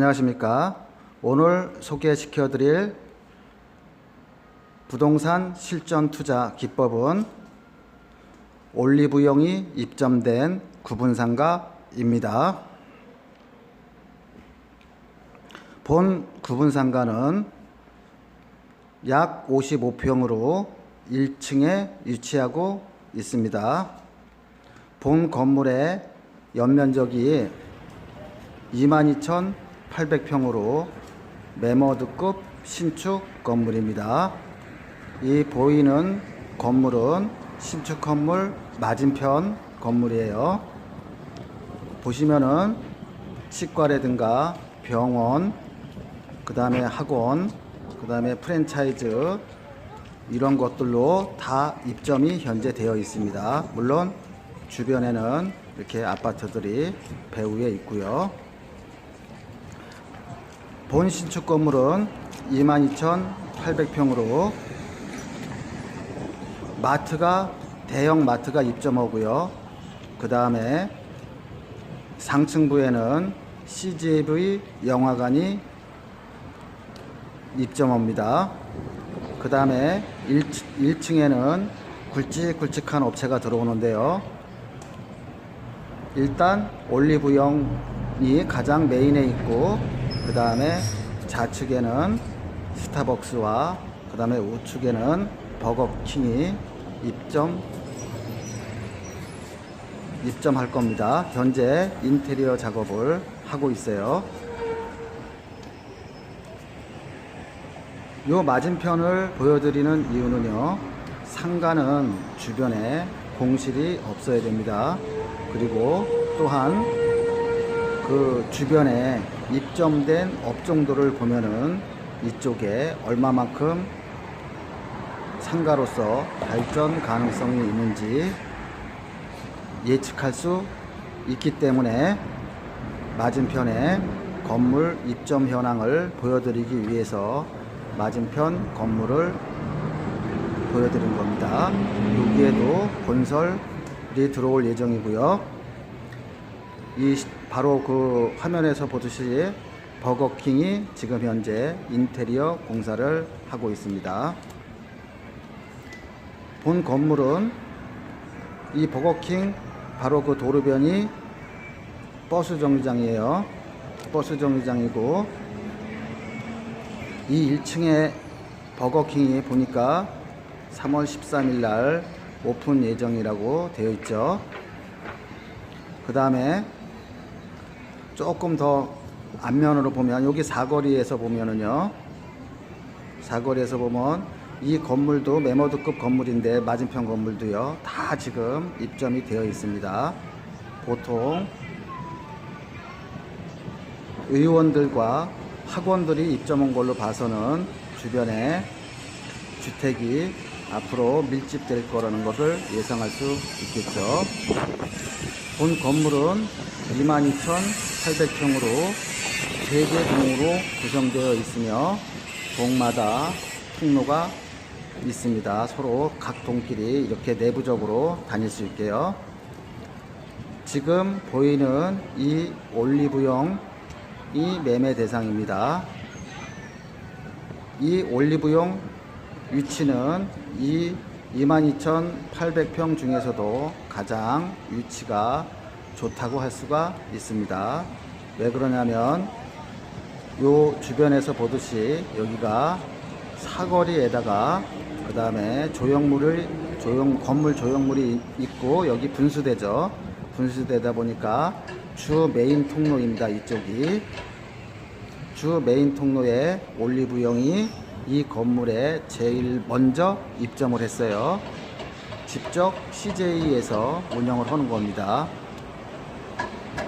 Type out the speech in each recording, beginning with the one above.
안녕하십니까. 오늘 소개시켜 드릴 부동산 실전 투자 기법은 올리브영이 입점된 구분상가입니다. 본 구분상가는 약 55평으로 1층에 위치하고 있습니다. 본 건물의 연면적이 22,800평으로 매머드급 신축 건물입니다. 이 보이는 건물은 신축 건물 맞은편 건물이에요. 보시면은 치과라든가 병원, 그 다음에 학원, 그 다음에 프랜차이즈 이런 것들로 다 입점이 현재 되어 있습니다. 물론 주변에는 이렇게 아파트들이 배후에 있고요. 본 신축 건물은 22,800평으로 마트가 대형 마트가 입점하고요. 그 다음에 상층부에는 CGV 영화관이 입점합니다. 그 다음에 1층에는 굵직굵직한 업체가 들어오는데요. 일단 올리브영이 가장 메인에 있고, 그 다음에 좌측에는 스타벅스와 그 다음에 우측에는 버거킹이 입점할 겁니다. 현재 인테리어 작업을 하고 있어요. 요 맞은편을 보여드리는 이유는요, 상가는 주변에 공실이 없어야 됩니다. 그리고 또한 그 주변에 입점된 업종들을 보면은 이쪽에 얼마만큼 상가로서 발전 가능성이 있는지 예측할 수 있기 때문에 맞은편에 건물 입점 현황을 보여드리기 위해서 맞은편 건물을 보여드린 겁니다. 여기에도 건설이 들어올 예정이고요. 바로 그 화면에서 보듯이 버거킹이 지금 현재 인테리어 공사를 하고 있습니다. 본 건물은 이 버거킹 바로 그 도로변이 버스 정류장이에요. 버스 정류장이고, 이 1층에 버거킹이 보니까 3월 13일 날 오픈 예정이라고 되어 있죠. 그 다음에 조금 더 앞면으로 보면, 여기 사거리에서 보면은요, 사거리에서 보면 이 건물도 매머드급 건물인데 맞은편 건물도요, 다 지금 입점이 되어 있습니다. 보통 의원들과 학원들이 입점한 걸로 봐서는 주변에 주택이 앞으로 밀집될 거라는 것을 예상할 수 있겠죠. 본 건물은 22,800평으로 3개 동으로 구성되어 있으며 동마다 통로가 있습니다. 서로 각 동끼리 이렇게 내부적으로 다닐 수 있게요. 지금 보이는 이 올리브영이 매매 대상입니다. 이 올리브영 위치는 이 22,800평 중에서도 가장 위치가 좋다고 할 수가 있습니다. 왜 그러냐면 요 주변에서 보듯이 여기가 사거리에다가 그 다음에 건물 조형물이 있고, 여기 분수대죠. 분수대다 보니까 주 메인 통로입니다. 이쪽이 주 메인 통로에 올리브영이 이 건물에 제일 먼저 입점을 했어요. 직접 CJ에서 운영을 하는 겁니다.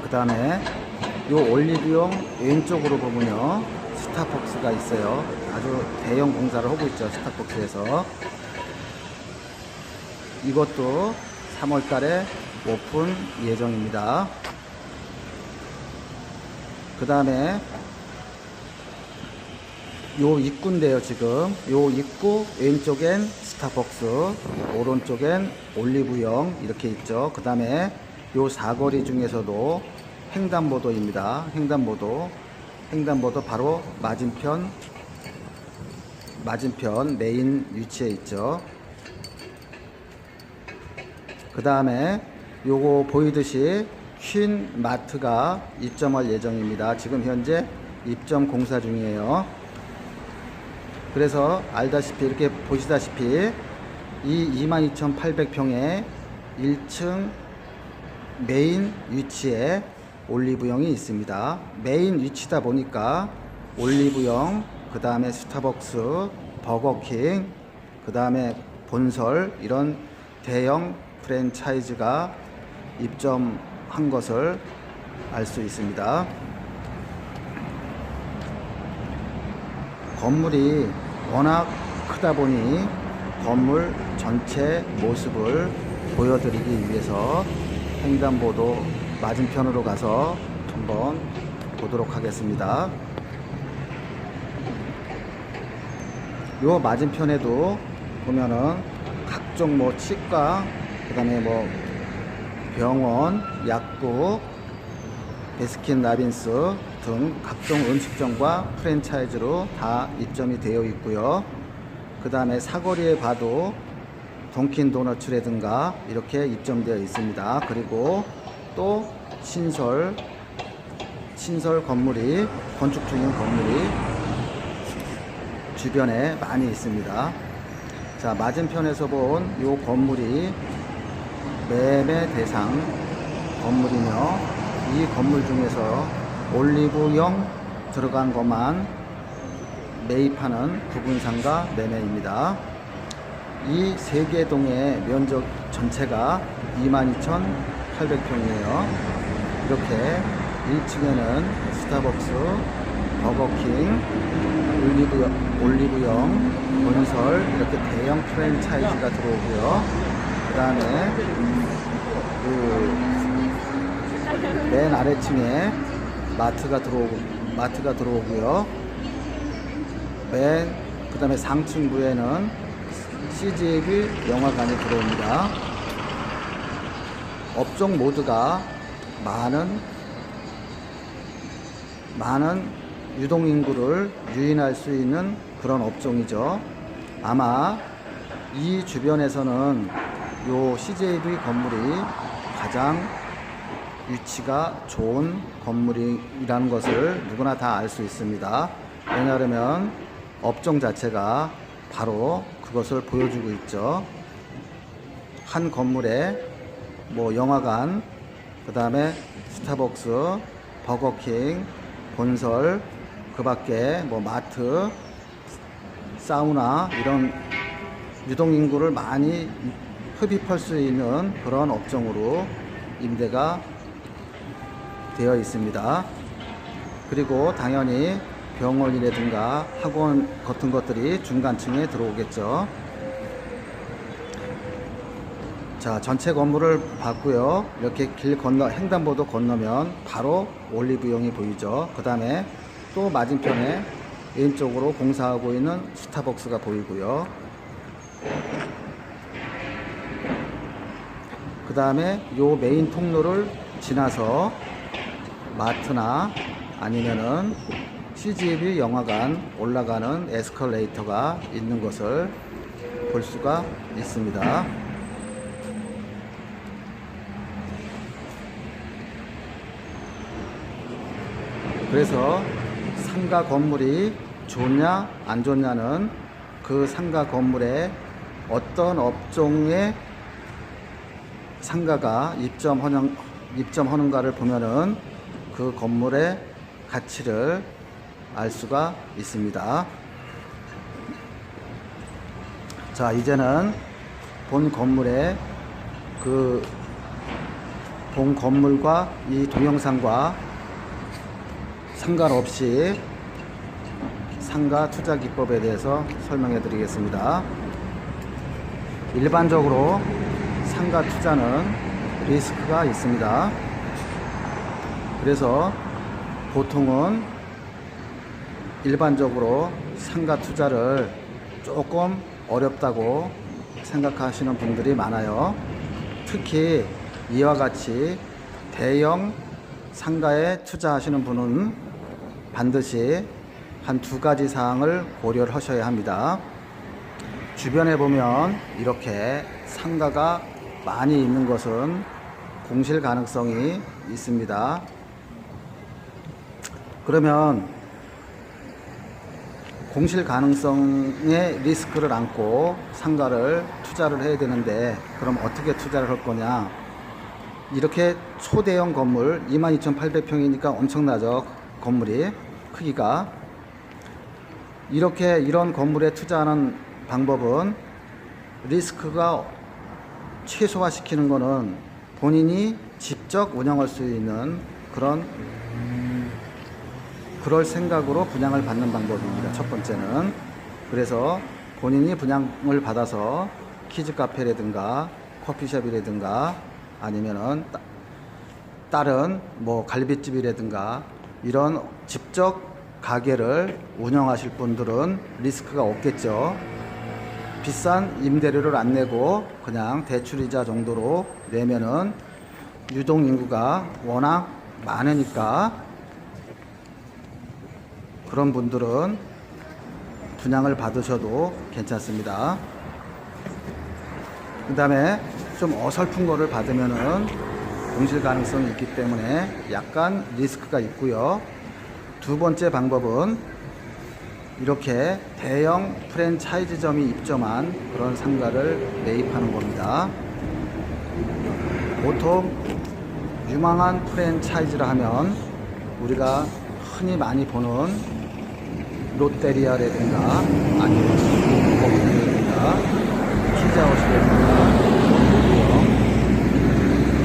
그 다음에 이 올리브영 왼쪽으로 보면요, 스타벅스가 있어요. 아주 대형 공사를 하고 있죠. 스타벅스에서. 이것도 3월 달에 오픈 예정입니다. 그 다음에 요 입구인데요. 지금 요 입구 왼쪽엔 스타벅스, 오른쪽엔 올리브영 이렇게 있죠. 그 다음에 요 사거리 중에서도 횡단보도입니다. 횡단보도 횡단보도 바로 맞은편 메인 위치에 있죠. 그 다음에 요거 보이듯이 퀸 마트가 입점할 예정입니다. 지금 현재 입점 공사 중이에요. 그래서 알다시피 이렇게 보시다시피 이 22,800평의 1층 메인 위치에 올리브영이 있습니다. 메인 위치다 보니까 올리브영, 그 다음에 스타벅스, 버거킹, 그 다음에 본설, 이런 대형 프랜차이즈가 입점한 것을 알 수 있습니다. 건물이 워낙 크다 보니 건물 전체 모습을 보여드리기 위해서 횡단보도 맞은편으로 가서 한번 보도록 하겠습니다. 요 맞은편에도 보면은 각종 뭐 치과, 그 다음에 뭐 병원, 약국, 베스킨라빈스 등 각종 음식점과 프랜차이즈로 다 입점이 되어 있고요. 그 다음에 사거리에 봐도 던킨 도너츠라든가 이렇게 입점되어 있습니다. 그리고 또 신설 건물이, 건축 중인 건물이 주변에 많이 있습니다. 자, 맞은편에서 본 이 건물이 매매 대상 건물이며, 이 건물 중에서 올리브영 들어간 것만 매입하는 부분상가 매매입니다. 이 세 개 동의 면적 전체가 22,800평이에요. 이렇게 1층에는 스타벅스, 버거킹, 올리브영, 본설, 이렇게 대형 프랜차이즈가 들어오고요. 그 다음에 맨 아래층에 마트가 들어오고요. 그 다음에 상층부에는 CGV 영화관이 들어옵니다. 업종 모두가 많은 유동인구를 유인할 수 있는 그런 업종이죠. 아마 이 주변에서는 요 CJV 건물이 가장 위치가 좋은 건물이라는 것을 누구나 다 알 수 있습니다. 왜냐하면 업종 자체가 바로 그것을 보여주고 있죠. 한 건물에 뭐 영화관, 그 다음에 스타벅스, 버거킹, 본설, 그 밖에 뭐 마트, 사우나, 이런 유동인구를 많이 흡입할 수 있는 그런 업종으로 임대가 되어 있습니다. 그리고 당연히 병원이라든가 학원 같은 것들이 중간층에 들어오겠죠. 자, 전체 건물을 봤고요. 이렇게 횡단보도 건너면 바로 올리브영이 보이죠. 그 다음에 또 맞은편에 왼쪽으로 공사하고 있는 스타벅스가 보이고요. 그 다음에 요 메인 통로를 지나서 마트나 아니면은 CGV 영화관 올라가는 에스컬레이터가 있는 것을 볼 수가 있습니다. 그래서 상가 건물이 좋냐 안 좋냐는 그 상가 건물에 어떤 업종의 상가가 입점하는가를 보면은 그 건물의 가치를 알 수가 있습니다. 자, 이제는 본 건물의 본 건물과 이 동영상과 상관없이 상가 투자 기법에 대해서 설명해 드리겠습니다. 일반적으로 상가 투자는 리스크가 있습니다. 그래서 보통은 일반적으로 상가 투자를 조금 어렵다고 생각하시는 분들이 많아요. 특히 이와 같이 대형 상가에 투자하시는 분은 반드시 한 두 가지 사항을 고려를 하셔야 합니다. 주변에 보면 이렇게 상가가 많이 있는 것은 공실 가능성이 있습니다. 그러면 공실 가능성의 리스크를 안고 상가를 투자를 해야 되는데, 그럼 어떻게 투자를 할 거냐? 이렇게 초대형 건물 22,800평이니까 엄청나죠, 건물이 크기가. 이런 건물에 투자하는 방법은 리스크가 최소화시키는 거는 본인이 직접 운영할 수 있는 그럴 생각으로 분양을 받는 방법입니다. 첫 번째는. 그래서 본인이 분양을 받아서 키즈 카페라든가 커피숍이라든가 아니면은 다른 뭐 갈비집이라든가 이런 직접 가게를 운영하실 분들은 리스크가 없겠죠. 비싼 임대료를 안 내고 그냥 대출이자 정도로 내면은 유동 인구가 워낙 많으니까 그런 분들은 분양을 받으셔도 괜찮습니다. 그 다음에 좀 어설픈 거를 받으면은 공실 가능성이 있기 때문에 약간 리스크가 있고요. 두 번째 방법은 이렇게 대형 프랜차이즈점이 입점한 그런 상가를 매입하는 겁니다. 보통 유망한 프랜차이즈라 하면 우리가 흔히 많이 보는 롯데리아라든가 아니면 스타벅스라든가 피자헛이라든가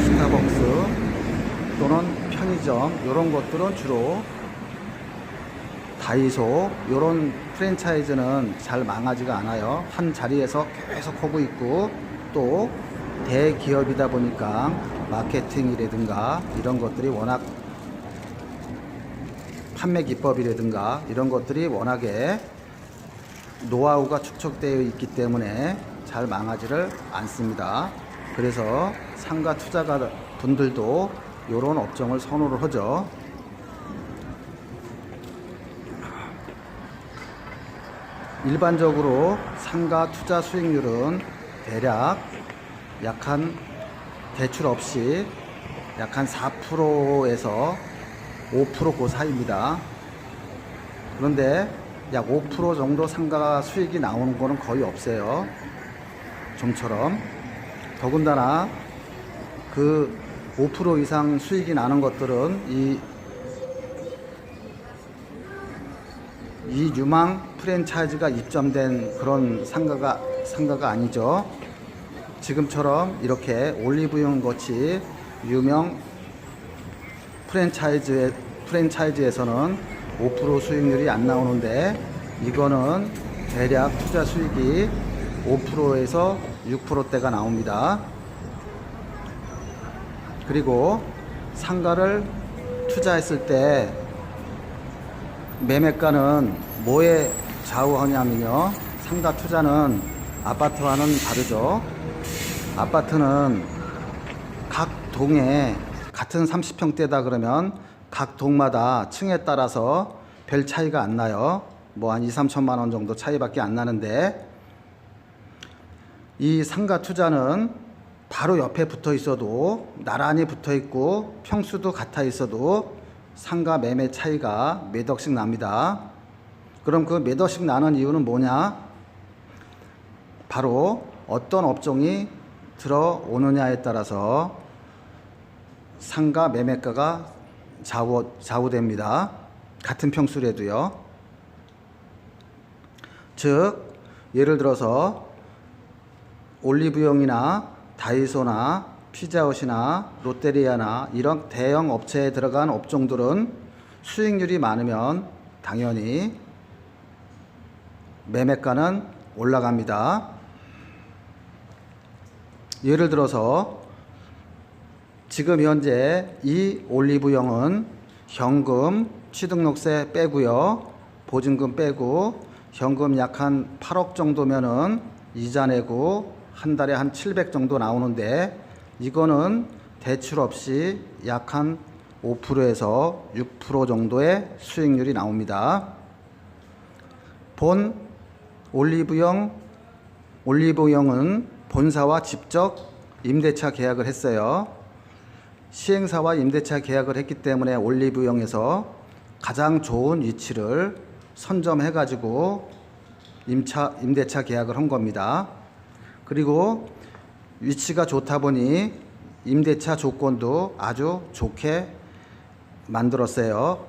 스타벅스 또는 편의점, 이런 것들은 주로 다이소, 이런 프랜차이즈는 잘 망하지가 않아요. 한 자리에서 계속 하고 있고, 또 대기업이다 보니까 마케팅이라든가 이런 것들이 워낙 판매 기법이라든가 이런 것들이 워낙에 노하우가 축적되어 있기 때문에 잘 망하지를 않습니다. 그래서 상가 투자가 분들도 이런 업종을 선호를 하죠. 일반적으로 상가 투자 수익률은 대략 대출 없이 약 한 4%에서 5% 그 사이입니다. 그런데 약 5% 정도 상가 수익이 나오는 거는 거의 없어요. 좀처럼. 더군다나 그 5% 이상 수익이 나는 것들은 이 유망 프랜차이즈가 입점된 그런 상가가 아니죠. 지금처럼 이렇게 올리브영 같이 유명 프랜차이즈에서는 5% 수익률이 안 나오는데, 이거는 대략 투자 수익이 5%에서 6%대가 나옵니다. 그리고 상가를 투자했을 때 매매가는 뭐에 좌우하냐면요, 상가 투자는 아파트와는 다르죠. 아파트는 각 동에 같은 30평대다 그러면 각 동마다 층에 따라서 별 차이가 안 나요. 뭐 한 2, 3천만 원 정도 차이밖에 안 나는데, 이 상가 투자는 바로 옆에 붙어 있어도, 나란히 붙어 있고 평수도 같아 있어도 상가 매매 차이가 몇 억씩 납니다. 그럼 그 몇 억씩 나는 이유는 뭐냐? 바로 어떤 업종이 들어오느냐에 따라서 상가 매매가가 좌우됩니다. 같은 평수라도요. 즉 예를 들어서 올리브영이나 다이소나 피자헛이나 롯데리아나 이런 대형 업체에 들어간 업종들은 수익률이 많으면 당연히 매매가는 올라갑니다. 예를 들어서 지금 현재 이 올리브영은 현금 취등록세 빼고요, 보증금 빼고 현금 약 한 8억 정도면은 이자 내고 한 달에 한 700 정도 나오는데, 이거는 대출 없이 약 한 5%에서 6% 정도의 수익률이 나옵니다. 본 올리브영은 본사와 직접 임대차 계약을 했어요. 시행사와 임대차 계약을 했기 때문에 올리브영에서 가장 좋은 위치를 선점해 가지고 임대차 계약을 한 겁니다. 그리고 위치가 좋다 보니 임대차 조건도 아주 좋게 만들었어요.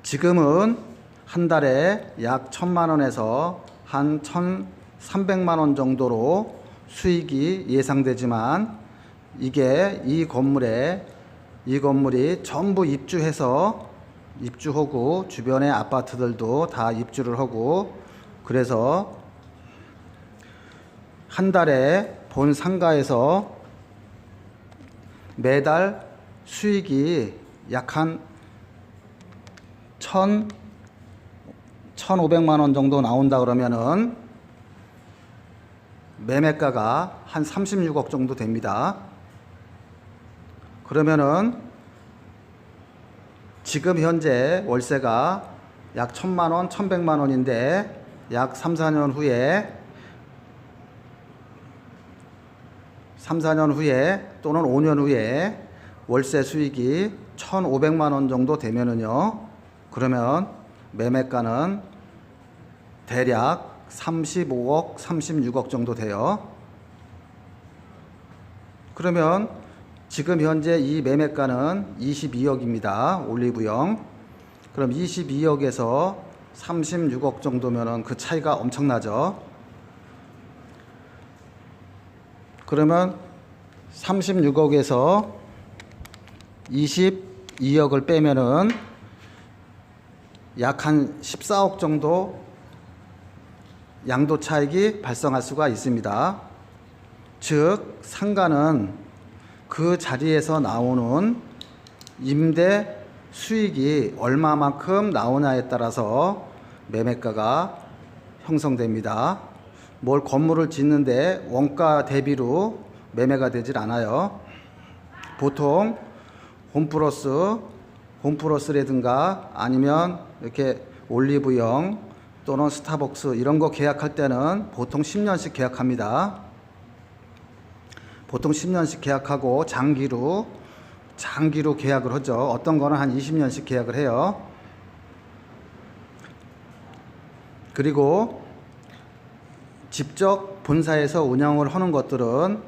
지금은 한 달에 약 1,000만 원에서 한 1,300만 원 정도로 수익이 예상되지만 이게 이 건물이 전부 입주하고 주변의 아파트들도 다 입주를 하고 그래서 한 달에 본 상가에서 매달 수익이 약 한 1,500만 원 정도 나온다 그러면은 매매가가 한 36억 정도 됩니다. 그러면은 지금 현재 월세가 약 1,000만 원, 1,100만 원인데 약 3, 4년 후에 또는 5년 후에 월세 수익이 1,500만 원 정도 되면은요. 그러면 매매가는 대략 35억, 36억 정도 돼요. 그러면 지금 현재 이 매매가는 22억입니다. 올리브영. 그럼 22억에서 36억 정도면은 그 차이가 엄청나죠. 그러면 36억에서 22억을 빼면은 약 한 14억 정도 양도 차익이 발생할 수가 있습니다. 즉 상가는 그 자리에서 나오는 임대 수익이 얼마만큼 나오냐에 따라서 매매가가 형성됩니다. 뭘 건물을 짓는데 원가 대비로 매매가 되질 않아요. 보통 홈플러스라든가 아니면 이렇게 올리브영 또는 스타벅스 이런 거 계약할 때는 보통 10년씩 계약합니다. 보통 10년씩 계약하고 장기로 계약을 하죠. 어떤 거는 한 20년씩 계약을 해요. 그리고 직접 본사에서 운영을 하는 것들은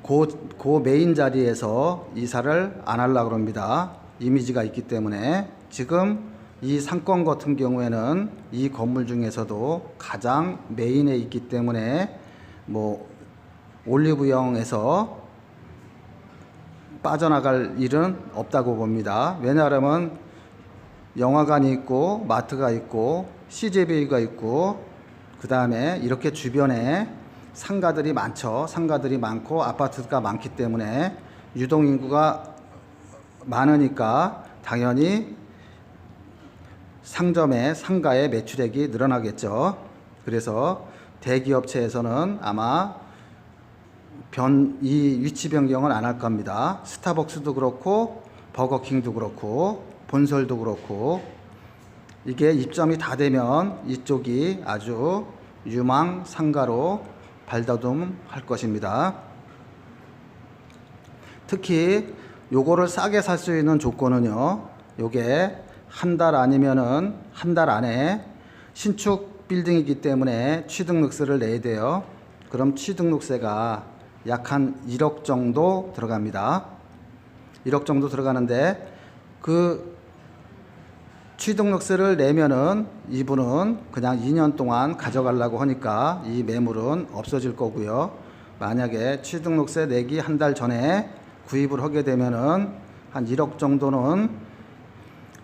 그 메인 자리에서 이사를 안 하려고 합니다. 이미지가 있기 때문에. 지금 이 상권 같은 경우에는 이 건물 중에서도 가장 메인에 있기 때문에 올리브영에서 빠져나갈 일은 없다고 봅니다. 왜냐하면 영화관이 있고 마트가 있고 CJB가 있고 그 다음에 이렇게 주변에 상가들이 많죠. 상가들이 많고 아파트가 많기 때문에 유동인구가 많으니까 당연히 상가의 매출액이 늘어나겠죠. 그래서 대기업체에서는 아마 이 위치 변경을 안 할 겁니다. 스타벅스도 그렇고 버거킹도 그렇고 본설도 그렇고 이게 입점이 다 되면 이쪽이 아주 유망 상가로 발돋움할 것입니다. 특히 요거를 싸게 살 수 있는 조건은요. 요게 한 달 아니면은 한 달 안에 신축 빌딩이기 때문에 취등록세를 내야 돼요. 그럼 취등록세가 약 한 1억 정도 들어갑니다. 1억 정도 들어가는데 그 취등록세를 내면은 이분은 그냥 2년 동안 가져가려고 하니까 이 매물은 없어질 거고요. 만약에 취등록세 내기 한 달 전에 구입을 하게 되면은 한 1억 정도는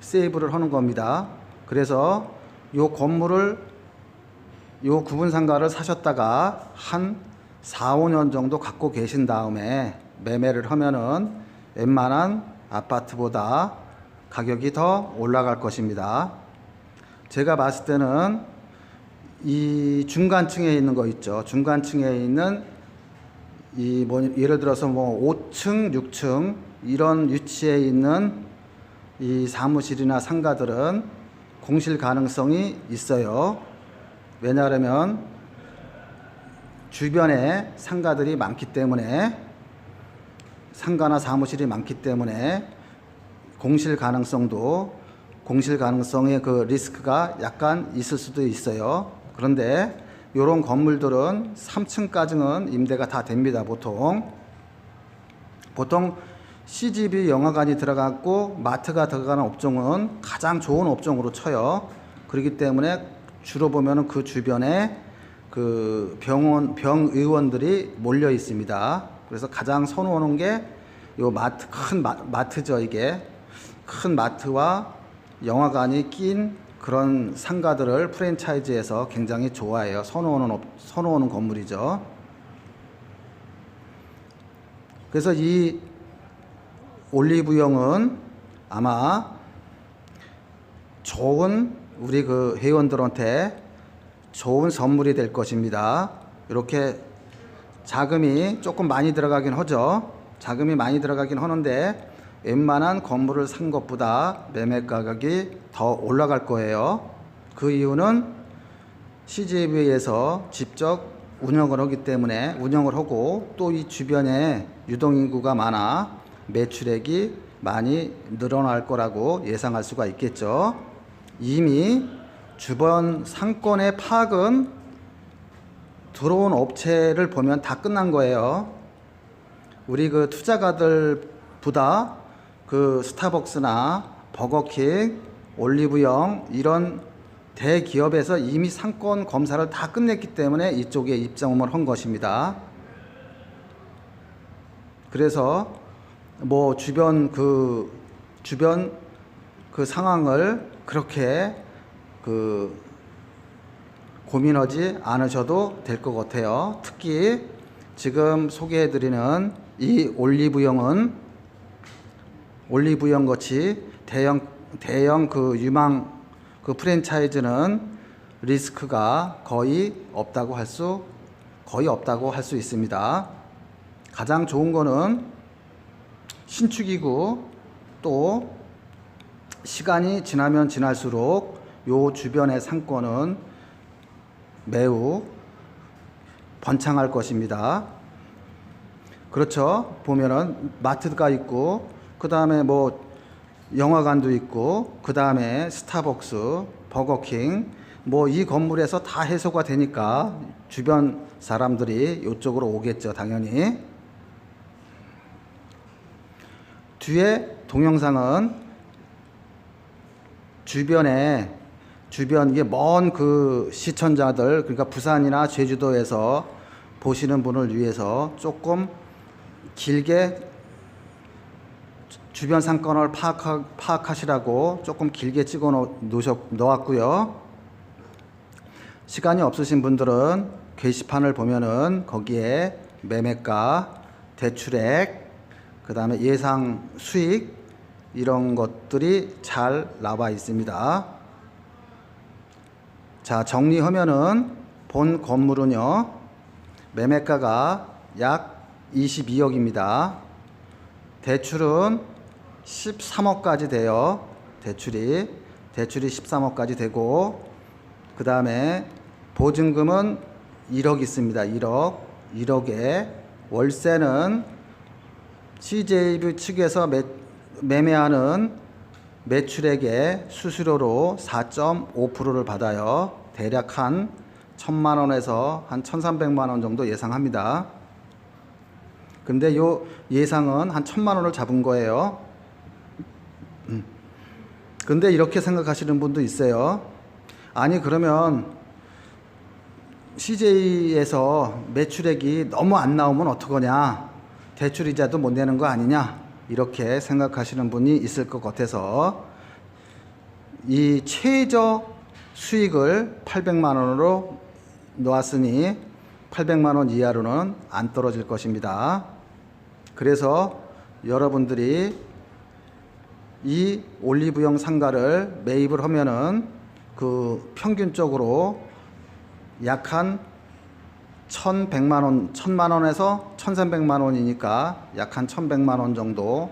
세이브를 하는 겁니다. 그래서 요 건물을 요 구분상가를 사셨다가 한 4, 5년 정도 갖고 계신 다음에 매매를 하면은 웬만한 아파트보다 가격이 더 올라갈 것입니다. 제가 봤을 때는 이 중간층에 있는 거 있죠. 중간층에 있는 예를 들어서 뭐 5층, 6층 이런 위치에 있는 이 사무실이나 상가들은 공실 가능성이 있어요. 왜냐하면 주변에 상가들이 많기 때문에, 상가나 사무실이 많기 때문에 공실 가능성의 그 리스크가 약간 있을 수도 있어요. 그런데 이런 건물들은 3층까지는 임대가 다 됩니다. 보통 CGV 영화관이 들어갔고 마트가 들어가는 업종은 가장 좋은 업종으로 쳐요. 그렇기 때문에 주로 보면은 그 주변에 그 병의원들이 몰려 있습니다. 그래서 가장 선호하는 게 요 큰 마트죠. 이게 큰 마트와 영화관이 낀 그런 상가들을 프랜차이즈에서 굉장히 좋아해요. 선호하는 건물이죠. 그래서 이 올리브영은 아마 좋은 우리 그 회원들한테 좋은 선물이 될 것입니다. 이렇게 자금이 조금 많이 들어가긴 하죠. 자금이 많이 들어가긴 하는데 웬만한 건물을 산 것보다 매매 가격이 더 올라갈 거예요. 그 이유는 CGV에서 직접 운영을 하기 때문에, 운영을 하고 또 이 주변에 유동인구가 많아 매출액이 많이 늘어날 거라고 예상할 수가 있겠죠. 이미 주변 상권의 파악은 들어온 업체를 보면 다 끝난 거예요. 우리 그 투자가들보다 그 스타벅스나 버거킹, 올리브영 이런 대기업에서 이미 상권 검사를 다 끝냈기 때문에 이쪽에 입점을 한 것입니다. 그래서 뭐 주변 그 상황을 그렇게 그 고민하지 않으셔도 될 것 같아요. 특히 지금 소개해드리는 이 올리브영 같이 대형 그 유망 그 프랜차이즈는 리스크가 거의 없다고 할 수 있습니다. 가장 좋은 거는 신축이고 또 시간이 지나면 지날수록 요 주변의 상권은 매우 번창할 것입니다. 그렇죠. 보면은 마트가 있고 그 다음에 뭐 영화관도 있고 그 다음에 스타벅스, 버거킹 뭐 이 건물에서 다 해소가 되니까 주변 사람들이 이쪽으로 오겠죠. 당연히. 뒤에 동영상은 주변 이게 먼 그 시청자들, 그러니까 부산이나 제주도에서 보시는 분을 위해서 조금 길게 주변 상권을 파악하시라고 조금 길게 찍어 놓았고요. 시간이 없으신 분들은 게시판을 보면은 거기에 매매가, 대출액, 그 다음에 예상 수익 이런 것들이 잘 나와 있습니다. 자, 정리하면은 본 건물은요, 매매가가 약 22억입니다. 대출은 13억까지 돼요. 대출이 13억까지 되고, 그 다음에 보증금은 1억 있습니다. 1억에 월세는 CJV 측에서 매매하는 매출액의 수수료로 4.5%를 받아요. 대략 한 1,000만 원에서 한 1,300만 원 정도 예상합니다. 근데 요 예상은 한 1,000만 원을 잡은 거예요. 근데 이렇게 생각하시는 분도 있어요. 아니 그러면 CJ에서 매출액이 너무 안 나오면 어떡하냐, 대출이자도 못 내는 거 아니냐, 이렇게 생각하시는 분이 있을 것 같아서 이 최저 수익을 800만 원으로 놓았으니 800만 원 이하로는 안 떨어질 것입니다. 그래서 여러분들이 이 올리브영 상가를 매입을 하면은 그 평균적으로 약 한 1100만 원, 1000만 원에서 1300만 원이니까 약 한 1100만 원 정도,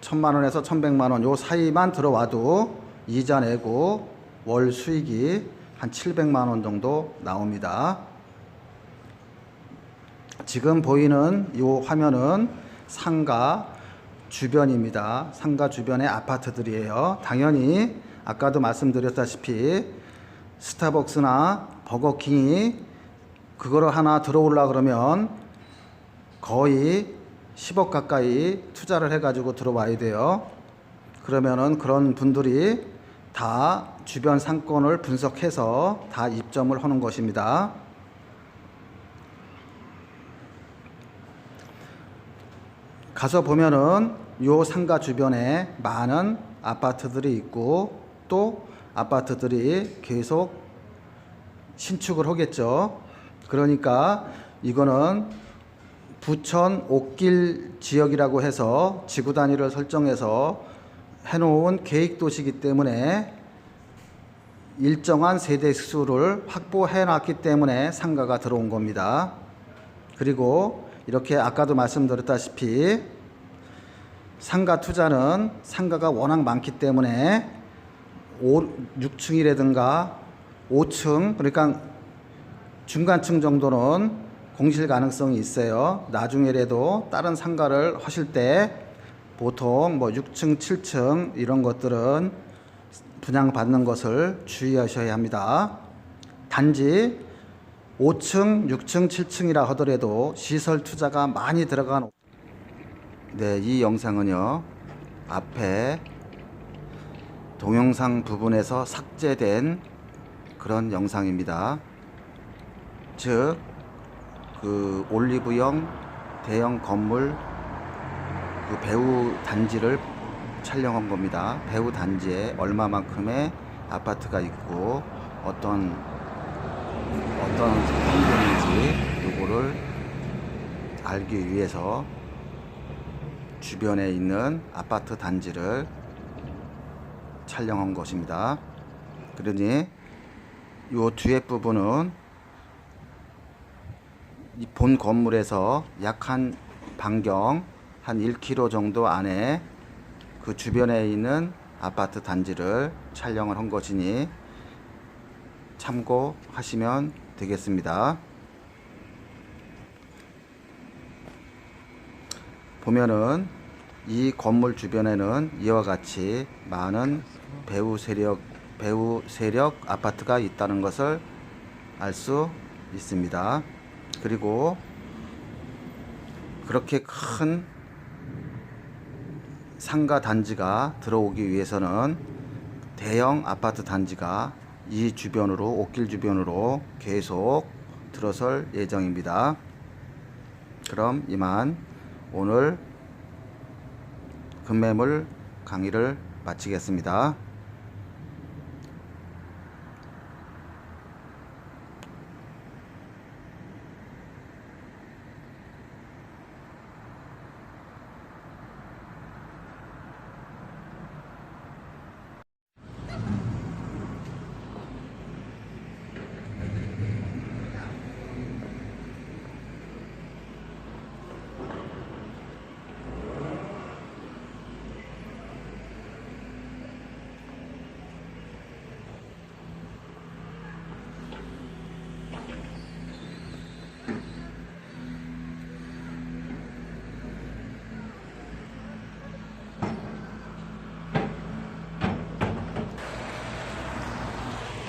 1000만 원에서 1100만 원 요 사이만 들어와도 이자 내고 월 수익이 한 700만 원 정도 나옵니다. 지금 보이는 이 화면은 상가 주변입니다. 상가 주변의 아파트들이에요. 당연히 아까도 말씀드렸다시피 스타벅스나 버거킹이 그거를 하나 들어오려 그러면 거의 10억 가까이 투자를 해가지고 들어와야 돼요. 그러면은 그런 분들이 다 주변 상권을 분석해서 다 입점을 하는 것입니다. 가서 보면은 요 상가 주변에 많은 아파트들이 있고 또 아파트들이 계속 신축을 하겠죠. 그러니까 이거는 부천 옥길 지역이라고 해서 지구 단위를 설정해서 해놓은 계획도시이기 때문에 일정한 세대 수를 확보해 놨기 때문에 상가가 들어온 겁니다. 그리고 이렇게 아까도 말씀드렸다시피 상가 투자는 상가가 워낙 많기 때문에 6층이라든가 5층, 그러니까 중간층 정도는 공실 가능성이 있어요. 나중에라도 다른 상가를 하실 때 보통 뭐 6층, 7층 이런 것들은 분양받는 것을 주의하셔야 합니다. 단지 5층, 6층, 7층이라 하더라도 시설 투자가 많이 들어간 이 영상은요. 앞에 동영상 부분에서 삭제된 그런 영상입니다. 즉, 그 올리브영 대형 건물 그 배후 단지를 촬영한 겁니다. 배후 단지에 얼마만큼의 아파트가 있고 어떤 환경인지 요거를 알기 위해서 주변에 있는 아파트 단지를 촬영한 것입니다. 그러니 요 뒤에 부분은 이 본 건물에서 약 한 반경 한 1km 정도 안에 그 주변에 있는 아파트 단지를 촬영을 한 것이니 참고하시면 되겠습니다. 보면은 이 건물 주변에는 이와 같이 많은 배후 세력 아파트가 있다는 것을 알 수 있습니다. 그리고 그렇게 큰 상가 단지가 들어오기 위해서는 대형 아파트 단지가 이 주변으로, 옥길 주변으로 계속 들어설 예정입니다. 그럼 이만 오늘 급매물 강의를 마치겠습니다.